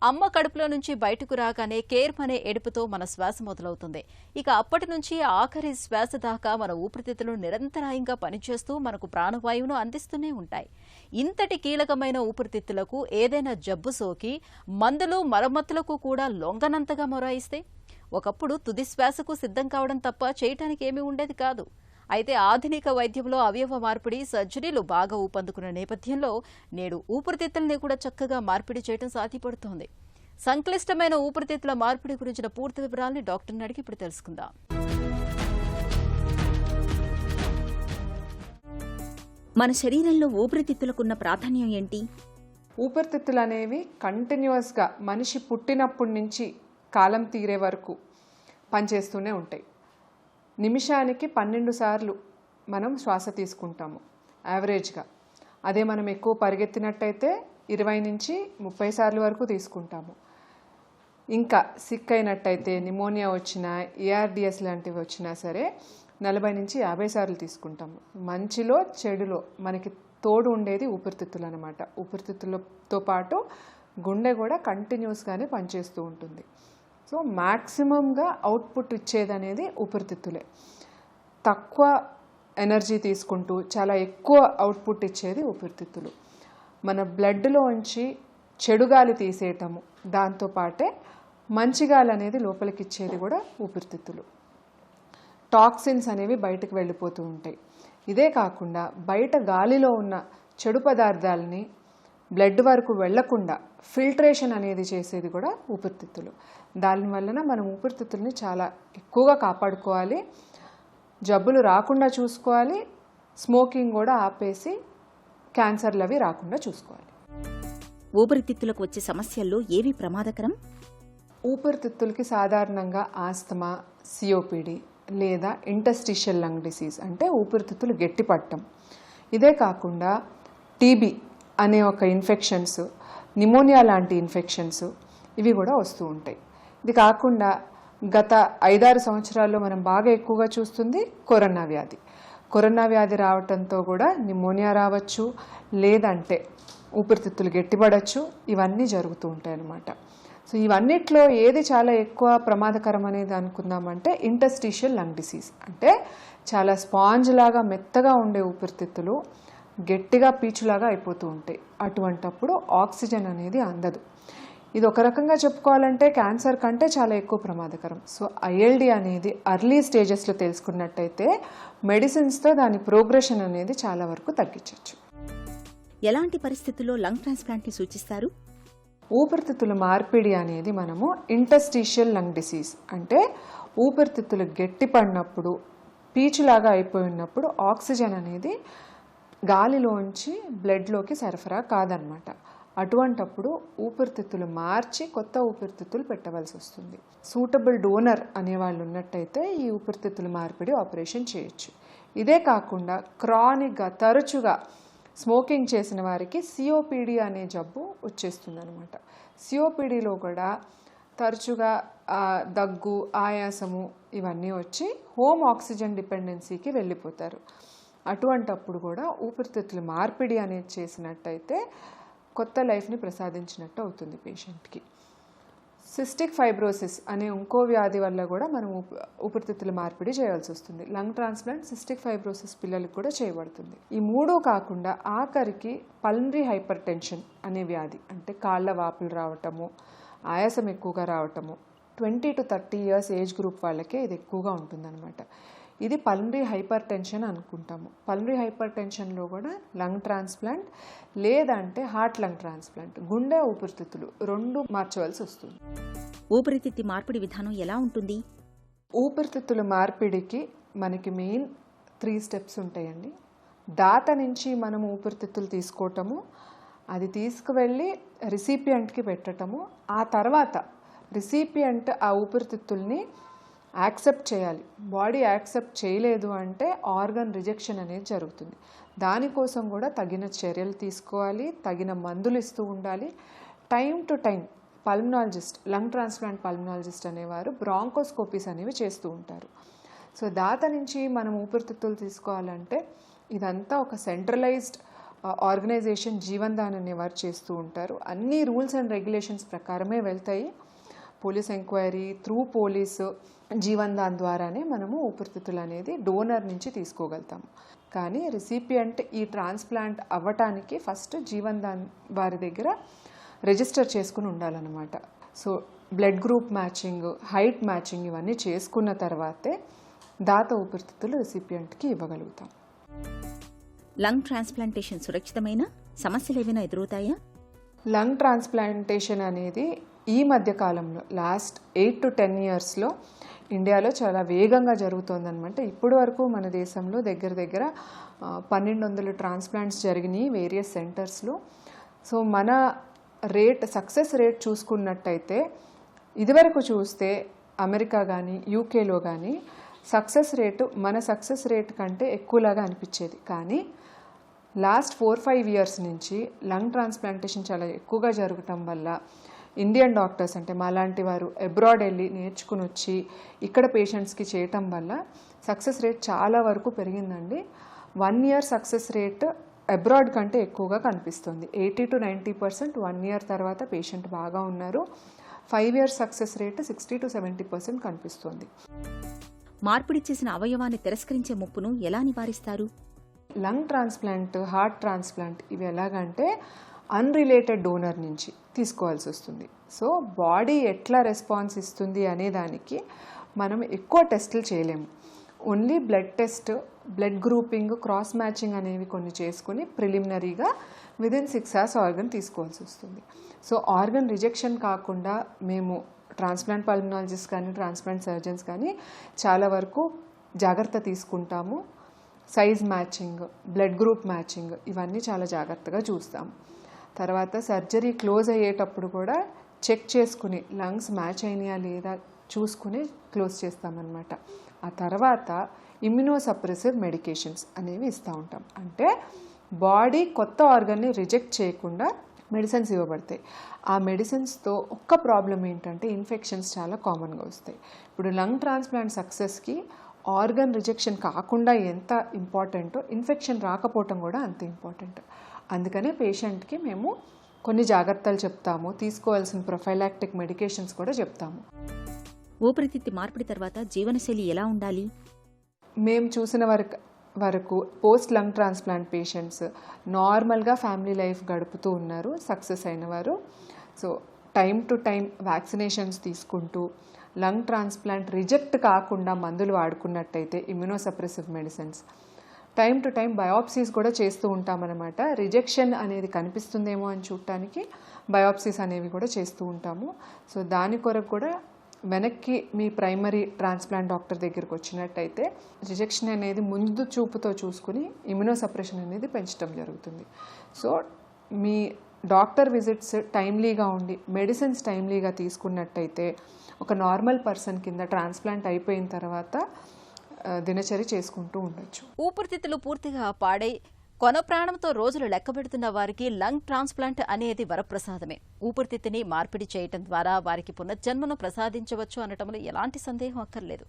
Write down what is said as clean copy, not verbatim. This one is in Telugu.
అమ్మ కడుపులో నుంచి బయటకు రాగానే కేర్మ్ అనే ఏడుపుతో మన శ్వాస మొదలవుతుంది. ఇక అప్పటి నుంచి ఆఖరి శ్వాస దాకా మన ఊపిరితిత్తులు నిరంతరాయంగా పనిచేస్తూ మనకు ప్రాణవాయువును అందిస్తూనే ఉంటాయి. ఇంతటి కీలకమైన ఊపిరితిత్తులకు ఏదైనా జబ్బు సోకి మందులు మరమ్మతులకు కూడా లొంగనంతగా మొరాయిస్తే ఒకప్పుడు తుది శ్వాసకు సిద్ధం కావడం తప్ప చేయటానికి ఏమీ ఉండేది కాదు. అయితే ఆధునిక వైద్యంలో అవయవ మార్పిడి సర్జరీలు బాగా ఊపందుకున్న నేపథ్యంలో నేడు ఊపిరితిత్తుల్ని కూడా చక్కగా మార్పిడి చేయడం సాధ్యపడుతోంది. సంక్లిష్టమైన ఊపిరితిత్తుల మార్పిడి గురించిన పూర్తి వివరాలని డాక్టర్ని అడిగి ఇప్పుడు తెలుసుకుందాం. మన శరీరంలో ఊపిరితిత్తులకున్న ప్రాధాన్యం ఏంటి? ఊపిరితిత్తులు అనేవి కంటిన్యూస్గా మనిషి పుట్టినప్పటి నుంచి కాలం తీరే వరకు పనిచేస్తూనే ఉంటాయి. నిమిషానికి 12 సార్లు మనం శ్వాస తీసుకుంటాము యావరేజ్గా. అదే మనం ఎక్కువ పరిగెత్తినట్టయితే 20 నుంచి 30 సార్లు వరకు తీసుకుంటాము. ఇంకా సిక్ అయినట్టయితే నిమోనియా వచ్చినా ఏఆర్డిఎస్ లాంటివి వచ్చినా సరే 40 నుంచి 50 సార్లు తీసుకుంటాము. మంచిలో చెడులో మనకి తోడు ఉండేది ఊపిరితిత్తులు అన్నమాట. ఊపిరితిత్తులతో పాటు గుండె కూడా కంటిన్యూస్గానే పనిచేస్తూ ఉంటుంది. సో మ్యాక్సిమంగా అవుట్పుట్ ఇచ్చేది అనేది ఊపిరితిత్తులే. తక్కువ ఎనర్జీ తీసుకుంటూ చాలా ఎక్కువ అవుట్పుట్ ఇచ్చేది ఊపిరితిత్తులు. మన బ్లడ్లోంచి చెడు గాలి తీసేయటము, దాంతోపాటే మంచి గాలి అనేది లోపలికి ఇచ్చేది కూడా ఊపిరితిత్తులు. టాక్సిన్స్ అనేవి బయటకు వెళ్ళిపోతూ ఉంటాయి. ఇదే కాకుండా బయట గాలిలో ఉన్న చెడు పదార్థాలని బ్లడ్ వరకు వెళ్లకుండా ఫిల్టరేషన్ అనేది చేసేది కూడా ఊపిరితిత్తులు. దానివలన మనం ఊపిరితిత్తుల్ని చాలా ఎక్కువగా కాపాడుకోవాలి, జబ్బులు రాకుండా చూసుకోవాలి, స్మోకింగ్ కూడా ఆపేసి క్యాన్సర్లు అవి రాకుండా చూసుకోవాలి. ఊపిరితిత్తులకు వచ్చే సమస్యల్లో ఏవి ప్రమాదకరం? ఊపిరితిత్తులకి సాధారణంగా ఆస్తమా, సిఓపిడి లేదా ఇంటర్స్టిషియల్ లంగ్ డిసీజ్ అంటే ఊపిరితిత్తులు గట్టిపట్టం. ఇదే కాకుండా టీబీ అనే ఒక ఇన్ఫెక్షన్స్, నిమోనియా లాంటి ఇన్ఫెక్షన్స్ ఇవి కూడా వస్తూ ఉంటాయి. ఇది కాకుండా గత 5-6 సంవత్సరాల్లో మనం బాగా ఎక్కువగా చూస్తుంది కరోనా వ్యాధి. కరోనా వ్యాధి రావడంతో కూడా నిమోనియా రావచ్చు, లేదంటే ఊపిరితిత్తులు గట్టిపడవచ్చు. ఇవన్నీ జరుగుతూ ఉంటాయి అన్నమాట. సో ఇవన్నిట్లో ఏది చాలా ఎక్కువ ప్రమాదకరం అనేది అనుకుందామంటే ఇంటర్స్టిషియల్ లంగ్ డిసీజ్. అంటే చాలా స్పాంజ్ లాగా మెత్తగా ఉండే ఊపిరితిత్తులు గట్టిగా పీచులాగా అయిపోతూ ఉంటాయి. అటువంటప్పుడు ఆక్సిజన్ అనేది అందదు. ఇది ఒక రకంగా చెప్పుకోవాలంటే క్యాన్సర్ కంటే చాలా ఎక్కువ ప్రమాదకరం. సో ఐఎల్డి అనేది అర్లీ స్టేజెస్లో తెలుసుకున్నట్టయితే మెడిసిన్స్తో దాని ప్రోగ్రెషన్ అనేది చాలా వరకు తగ్గించవచ్చు. ఎలాంటి పరిస్థితుల్లో లంగ్ ట్రాన్స్ప్లాంట్ని సూచిస్తారు? ఊపిరితిత్తుల మార్పిడి అనేది మనము ఇంటర్స్టిషియల్ లంగ్ డిసీజ్ అంటే ఊపిరితిత్తులు గట్టిపడినప్పుడు పీచులాగా అయిపోయినప్పుడు ఆక్సిజన్ అనేది గాలిలోంచి బ్లడ్లోకి సరఫరా కాదనమాట. అటువంటప్పుడు ఊపిరితిత్తులు మార్చి కొత్త ఊపిరితిత్తులు పెట్టవలసి వస్తుంది. సూటబుల్ డోనర్ అనేవాళ్ళు ఉన్నట్టయితే ఈ ఊపిరితిత్తుల మార్పిడి ఆపరేషన్ చేయొచ్చు. ఇదే కాకుండా క్రానిక్గా తరచుగా స్మోకింగ్ చేసిన వారికి సిఓపిడి అనే జబ్బు వచ్చేస్తుంది అనమాట. సిఓపిడిలో కూడా తరచుగా దగ్గు, ఆయాసము ఇవన్నీ వచ్చి హోమ్ ఆక్సిజన్ డిపెండెన్సీకి వెళ్ళిపోతారు. అటువంటప్పుడు కూడా ఊపిరితిత్తుల మార్పిడి అనేది చేసినట్టయితే కొత్త లైఫ్ని ప్రసాదించినట్టు అవుతుంది పేషెంట్కి. సిస్టిక్ ఫైబ్రోసిస్ అనే ఇంకో వ్యాధి వల్ల కూడా మనం ఊపిరితిత్తుల మార్పిడి చేయాల్సి వస్తుంది. లంగ్ ట్రాన్స్ప్లాంట్ సిస్టిక్ ఫైబ్రోసిస్ పిల్లలకు కూడా చేయబడుతుంది. ఈ మూడూ కాకుండా ఆఖరికి పల్మనరీ హైపర్ టెన్షన్ అనే వ్యాధి అంటే కాళ్ళ వాపులు రావటము, ఆయాసం ఎక్కువగా రావటము 20 to 30 years ఏజ్ గ్రూప్ వాళ్ళకే ఇది ఎక్కువగా ఉంటుందన్నమాట. ఇది పల్మనరీ హైపర్ టెన్షన్ అనుకుంటాము. పల్మనరీ హైపర్ టెన్షన్లో కూడా లంగ్ ట్రాన్స్ప్లాంట్ లేదంటే హార్ట్ లంగ్ ట్రాన్స్ప్లాంట్, గుండె ఊపిరితిత్తులు 2 మార్చవలసి వస్తుంది. ఊపిరితిత్తి మార్పిడి విధానం ఎలా ఉంటుంది? ఊపిరితిత్తుల మార్పిడికి మనకి మెయిన్ 3 స్టెప్స్ ఉంటాయండి. దాత నుంచి మనం ఊపిరితిత్తులు తీసుకోవటము, అది తీసుకువెళ్ళి రిసిపియంట్కి పెట్టటము, ఆ తర్వాత రిసిపియంట్ ఆ ఊపిరితిత్తుల్ని యాక్సెప్ట్ చేయాలి. బాడీ యాక్సెప్ట్ చేయలేదు అంటే ఆర్గన్ రిజెక్షన్ అనేది జరుగుతుంది. దానికోసం కూడా తగిన చర్యలు తీసుకోవాలి, తగిన మందులు ఇస్తూ ఉండాలి. Time to time pulmonologist, lung transplant pulmonologist అనేవారు బ్రాంకోస్కోపీస్ అనేవి చేస్తూ ఉంటారు. సో దాత నుంచి మనం ఊపిరితిత్తులు తీసుకోవాలంటే ఇదంతా ఒక సెంట్రలైజ్డ్ ఆర్గనైజేషన్ జీవన్ దాన్ అనేవారు చేస్తూ ఉంటారు. అన్ని రూల్స్ అండ్ రెగ్యులేషన్స్ ప్రకారమే వెళ్తాయి. Police enquiry through police Jeevan Dan ద్వారానే మనము ఊపిరితిత్తులు అనేది డోనర్ నుంచి తీసుకోగలుగుతాము. కానీ రిసిపియంట్ ఈ ట్రాన్స్ప్లాంట్ అవ్వటానికి ఫస్ట్ జీవన్ దాన్ వారి దగ్గర రిజిస్టర్ చేసుకుని ఉండాలన్నమాట. So blood group matching, height matching ఇవన్నీ చేసుకున్న తర్వాతే దాత ఊపిరితిత్తులు రిసిపియంట్కి ఇవ్వగలుగుతాం. లంగ్ ట్రాన్స్ప్లాంటేషన్ సురక్షితమైన సమస్యలు ఏమైనా ఎదురవుతాయా? లంగ్ ట్రాన్స్ప్లాంటేషన్ అనేది ఈ మధ్య కాలంలో లాస్ట్ 8 to 10 yearsలో ఇండియాలో చాలా వేగంగా జరుగుతోందనమాట. ఇప్పటి వరకు మన దేశంలో దగ్గర 1200 ట్రాన్స్ప్లాంట్స్ జరిగినాయి వేరియస్ సెంటర్స్లో. సో మన సక్సెస్ రేట్ చూసుకున్నట్టయితే ఇదివరకు చూస్తే అమెరికా కానీ యూకేలో కానీ మన సక్సెస్ రేట్ కంటే ఎక్కువలాగా అనిపించేది. కానీ లాస్ట్ 4-5 years నుంచి లంగ్ ట్రాన్స్ప్లాంటేషన్ చాలా ఎక్కువగా జరగటం వల్ల ఇండియన్ డాక్టర్స్ అంటే మాలాంటి వారు అబ్రాడ్ వెళ్ళి నేర్చుకుని వచ్చి ఇక్కడ పేషెంట్స్కి చేయటం వల్ల సక్సెస్ రేట్ చాలా వరకు పెరిగిందండి. 1 year సక్సెస్ రేట్ అబ్రాడ్ కంటే ఎక్కువగా కనిపిస్తుంది. 80 to 90% 1 year తర్వాత పేషెంట్ బాగా ఉన్నారు. 5 years సక్సెస్ రేట్ 60 to 70% కనిపిస్తుంది. మార్పిడి చేసిన అవయవాన్ని తిరస్కరించే ముప్పును ఎలా నివారిస్తారు? లంగ్ ట్రాన్స్ప్లాంట్, హార్ట్ ట్రాన్స్ప్లాంట్ ఇవి ఎలాగంటే అన్రిలేటెడ్ డోనర్ నుంచి తీసుకోవాల్సి వస్తుంది. సో బాడీ ఎట్లా రెస్పాన్స్ ఇస్తుంది అనే దానికి మనం ఎక్కువ టెస్టులు చేయలేము. Only blood test, blood grouping, cross matching అనేవి కొన్ని చేసుకుని ప్రిలిమినరీగా విదిన్ 6 hours ఆర్గన్ తీసుకోవాల్సి వస్తుంది. సో ఆర్గన్ రిజెక్షన్ కాకుండా మేము ట్రాన్స్ప్లాంట్ పల్మనాలజిస్ట్ కానీ ట్రాన్స్ప్లాంట్ సర్జన్స్ కానీ చాలా వరకు జాగ్రత్త తీసుకుంటాము. Size matching, blood group matching ఇవన్నీ చాలా జాగ్రత్తగా చూస్తాము. తర్వాత సర్జరీ క్లోజ్ అయ్యేటప్పుడు కూడా చెక్ చేసుకుని లంగ్స్ మ్యాచ్ అయినాయా లేదా చూసుకుని క్లోజ్ చేస్తామన్నమాట. ఆ తర్వాత ఇమ్యునోసప్రెసివ్ మెడికేషన్స్ అనేవి ఇస్తూ ఉంటాం. అంటే బాడీ కొత్త ఆర్గన్ని రిజెక్ట్ చేయకుండా మెడిసిన్స్ ఇవ్వబడతాయి. ఆ మెడిసిన్స్తో ఒక్క ప్రాబ్లం ఏంటంటే ఇన్ఫెక్షన్స్ చాలా కామన్గా వస్తాయి. ఇప్పుడు లంగ్ ట్రాన్స్ప్లాంట్ సక్సెస్కి ఆర్గన్ రిజెక్షన్ కాకుండా ఎంత ఇంపార్టెంటో ఇన్ఫెక్షన్ రాకపోవటం కూడా అంత ఇంపార్టెంట్. అందుకనే పేషెంట్కి మేము కొన్ని జాగ్రత్తలు చెప్తాము, తీసుకోవాల్సిన ప్రొఫైలాక్టిక్ మెడికేషన్స్ కూడా చెప్తాము. ఊపిరితిత్తి మార్పిడి తర్వాత జీవనశైలి ఎలా ఉండాలి? మేము చూసిన వరకు పోస్ట్ లంగ్ ట్రాన్స్ప్లాంట్ పేషెంట్స్ నార్మల్గా ఫ్యామిలీ లైఫ్ గడుపుతూ ఉన్నారు సక్సెస్ అయిన వారు. So time to time vaccinations తీసుకుంటూ లంగ్ ట్రాన్స్ప్లాంట్ రిజెక్ట్ కాకుండా మందులు వాడుకున్నట్టయితే immunosuppressive medicines, time to time biopsies కూడా చేస్తూ ఉంటామన్నమాట. రిజెక్షన్ అనేది కనిపిస్తుందేమో అని చూడటానికి బయాప్సీస్ అనేవి కూడా చేస్తూ ఉంటాము. సో దాని కొరకు కూడా వెనక్కి మీ ప్రైమరీ ట్రాన్స్ప్లాంట్ డాక్టర్ దగ్గరికి వచ్చినట్టయితే రిజెక్షన్ అనేది ముందు చూపుతో చూసుకుని ఇమ్యునోసప్రెషన్ అనేది పెంచడం జరుగుతుంది. సో మీ డాక్టర్ విజిట్స్ టైమ్లీగా ఉండి మెడిసిన్స్ టైమ్లీగా తీసుకున్నట్టయితే ఒక నార్మల్ పర్సన్ కింద ట్రాన్స్ప్లాంట్ అయిపోయిన తర్వాత దినచర్య చేసుకుంటూ ఉండొచ్చు. ఊపిరితిత్తులు పూర్తిగా పాడై కొన ప్రాణంతో రోజులు లెక్కబెడుతున్న వారికి లంగ్ ట్రాన్స్ప్లాంట్ అనేది వరప్రసాదమే. ఊపిరితిత్తుని మార్పిడి చేయటం ద్వారా వారికి పునర్జన్మను ప్రసాదించవచ్చు అనటంలో ఎలాంటి సందేహం అక్కర్లేదు.